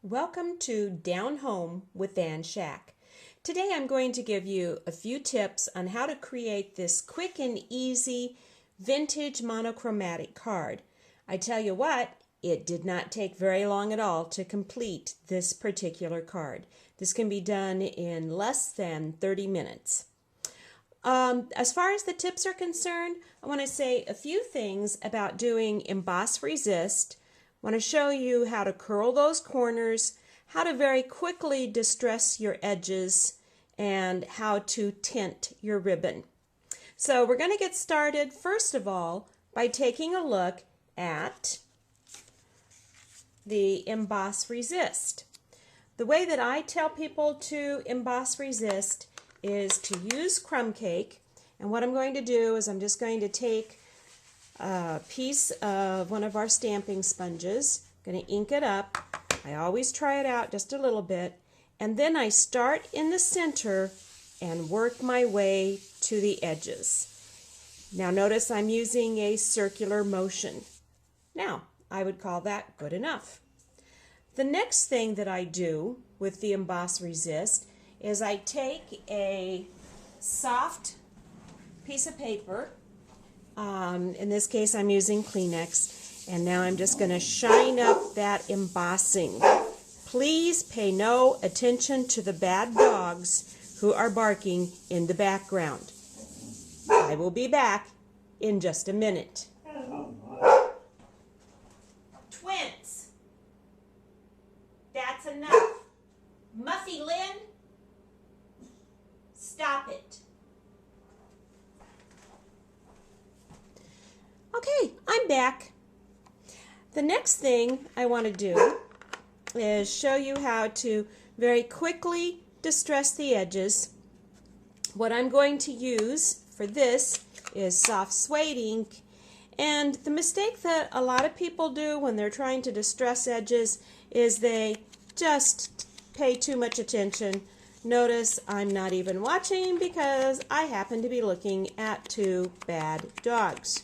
Welcome to Down Home with Ann Shack. Today I'm going to give you a few tips on how to create this quick and easy vintage monochromatic card. I tell you what, it did not take very long at all to complete this particular card. This can be done in less than 30 minutes. As far as the tips are concerned, I want to say a few things about doing emboss resist. I want to show you how to curl those corners, how to very quickly distress your edges, and how to tint your ribbon. So we're going to get started first of all by taking a look at the emboss resist. The way that I tell people to emboss resist is to use crumb cake, and what I'm going to do is I'm just going to take a piece of one of our stamping sponges, going to ink it up. I always try it out just a little bit, and then I start in the center and work my way to the edges. Now notice I'm using a circular motion. Now I would call that good enough. The next thing that I do with the emboss resist is I take a soft piece of paper. In this case I'm using Kleenex, and now I'm just going to shine up that embossing. Please pay no attention to the bad dogs who are barking in the background. I will be back in just a minute. Twins, that's enough. Muffy Lynn, stop it. Okay, I'm back. The next thing I want to do is show you how to very quickly distress the edges. What I'm going to use for this is soft suede ink, and the mistake that a lot of people do when they're trying to distress edges is they just pay too much attention. Notice I'm not even watching because I happen to be looking at two bad dogs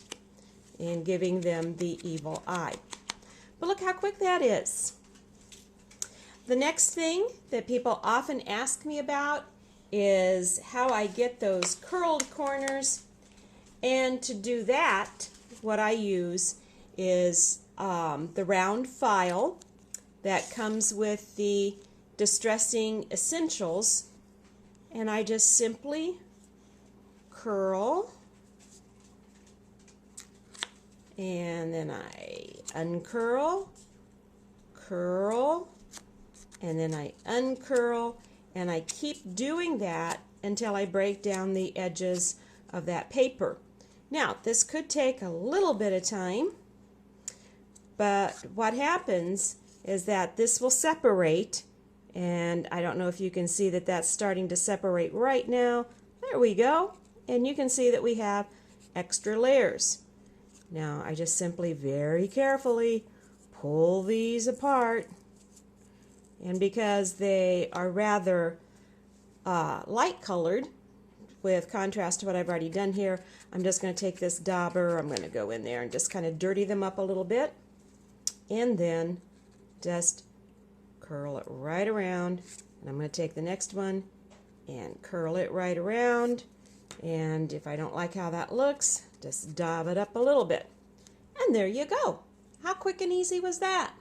and giving them the evil eye. But look how quick that is. The next thing that people often ask me about is how I get those curled corners. And to do that, what I use is the round file that comes with the Distressing Essentials. And I just simply curl, and then I uncurl, curl, and then I uncurl, and I keep doing that until I break down the edges of that paper. Now, this could take a little bit of time, but what happens is that this will separate, and I don't know if you can see that that's starting to separate right now. There we go, and you can see that we have extra layers. Now I just simply very carefully pull these apart, and because they are rather light colored with contrast to what I've already done here, I'm just going to take this dauber, I'm going to go in there and just kind of dirty them up a little bit, and then just curl it right around. And I'm going to take the next one and curl it right around, and if I don't like how that looks, just daub it up a little bit. And there you go. How quick and easy was that?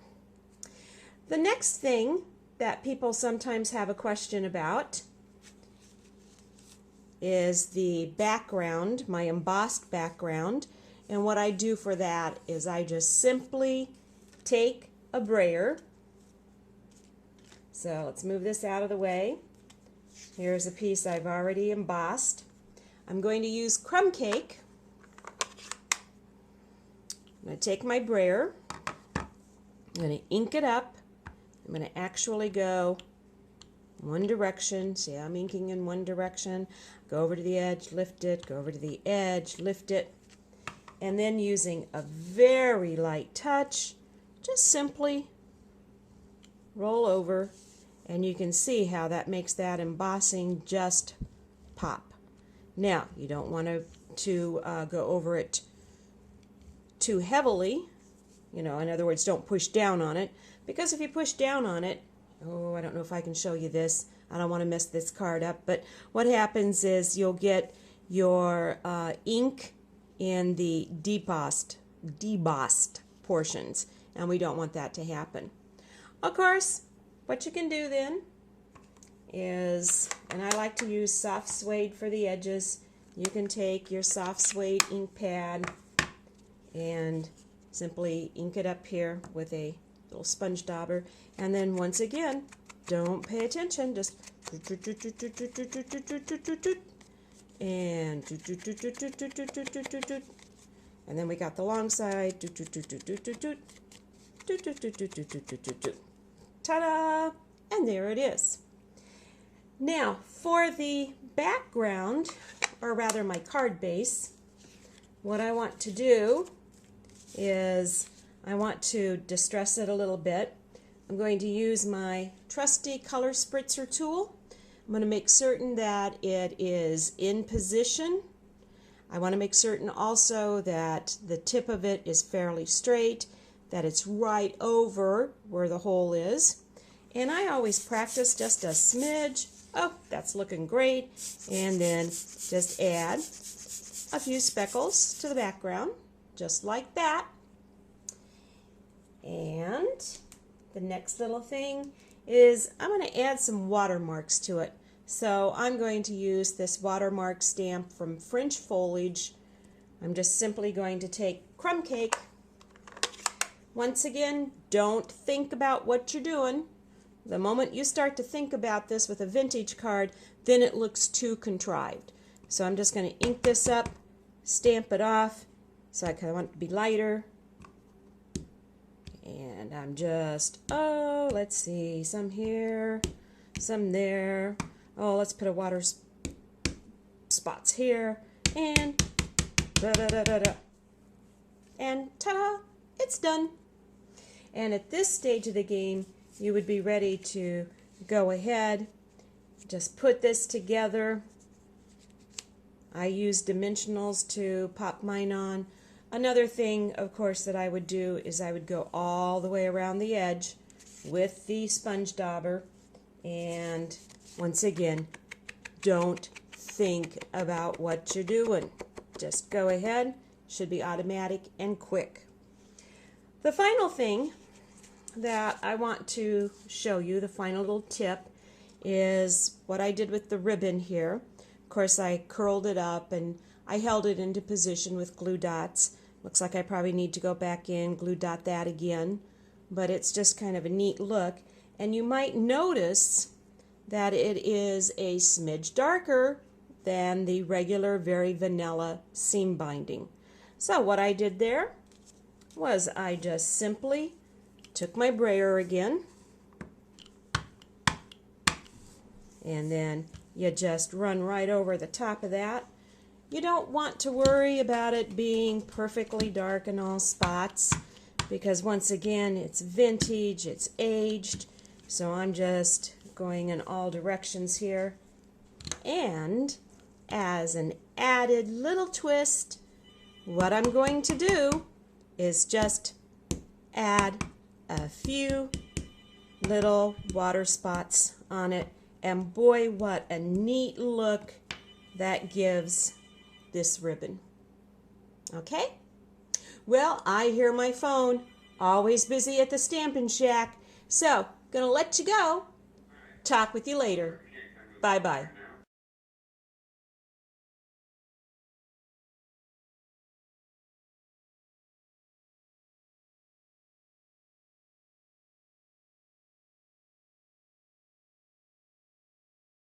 The next thing that people sometimes have a question about is the background, my embossed background. And what I do for that is I just simply take a brayer. So let's move this out of the way. Here's a piece I've already embossed. I'm going to use crumb cake. I'm going to take my brayer. I'm going to ink it up. I'm going to actually go one direction. See, I'm inking in one direction. Go over to the edge, lift it, go over to the edge, lift it. And then using a very light touch, just simply roll over. And you can see how that makes that embossing just pop. Now, you don't want to go over it too heavily, You know, in other words, don't push down on it, because if you push down on it, oh, I don't know if I can show you this. I don't want to mess this card up, but what happens is you'll get your ink in the debossed portions, and we don't want that to happen. Of course, what you can do then is, and I like to use soft suede for the edges, you can take your soft suede ink pad and simply ink it up here with a little sponge dauber, and then once again, don't pay attention, just and then we got the long side, ta-da, and there it is. Now for the background, or rather my card base, what I want to do is I want to distress it a little bit. I'm going to use my trusty color spritzer tool. I'm going to make certain that it is in position. I want to make certain also that the tip of it is fairly straight, that it's right over where the hole is. And I always practice just a smidge. Oh, that's looking great. And then just add a few speckles to the background, just like that. And the next little thing is I'm going to add some watermarks to it. So I'm going to use this watermark stamp from French Foliage. I'm just simply going to take crumb cake. Once again, don't think about what you're doing. The moment you start to think about this with a vintage card, then it looks too contrived. So I'm just going to ink this up, stamp it off, so I kind of want it to be lighter. And I'm just, oh, let's see, some here, some there. Oh, let's put a water spots here, and da-da-da-da-da. And ta-da, it's done. And at this stage of the game, you would be ready to go ahead, just put this together. I use dimensionals to pop mine on. Another thing, of course, that I would do is I would go all the way around the edge with the sponge dauber, and once again, don't think about what you're doing. Just go ahead. Should be automatic and quick. The final thing that I want to show you, the final little tip, is what I did with the ribbon here. Of course, I curled it up and I held it into position with glue dots. Looks like I probably need to go back in, glue dot that again, but it's just kind of a neat look. And you might notice that it is a smidge darker than the regular, very vanilla seam binding. So what I did there was I just simply took my brayer again, and then you just run right over the top of that. You don't want to worry about it being perfectly dark in all spots, because once again, it's vintage, it's aged, so I'm just going in all directions here. And as an added little twist, what I'm going to do is just add a few little water spots on it, and boy, what a neat look that gives this ribbon. Okay? Well, I hear my phone, always busy at the Stampin' Shack, so gonna let you go. Talk with you later. Bye-bye.